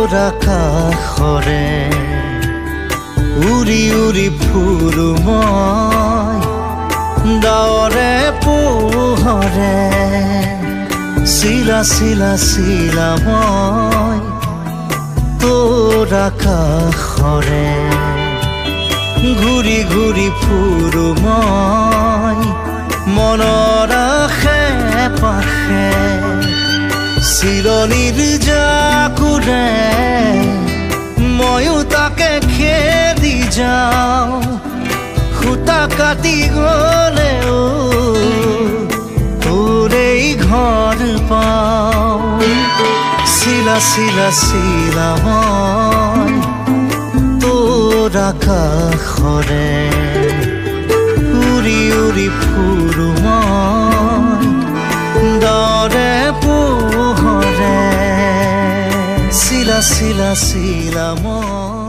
তোৰ আকাশৰে উৰি উৰি ফুৰো মই ডাৱৰে পোহৰে চিলা চিলা চিলা মই তোৰ আকাশৰে ঘূৰি ঘূৰি ফুৰো মই মনৰ আশে পাশে চিলনিৰ জাকুৰে ময়ো তাকে খেদি যাওঁ খুটা কাটি গ'লেও তোৰেই ঘৰ পাওঁ চিলা চিলা চিলা মই তোৰ আকাশৰে উৰি উৰি ফুৰো মই ডাৱৰে পোহৰে চিলা চিলা চিলা মই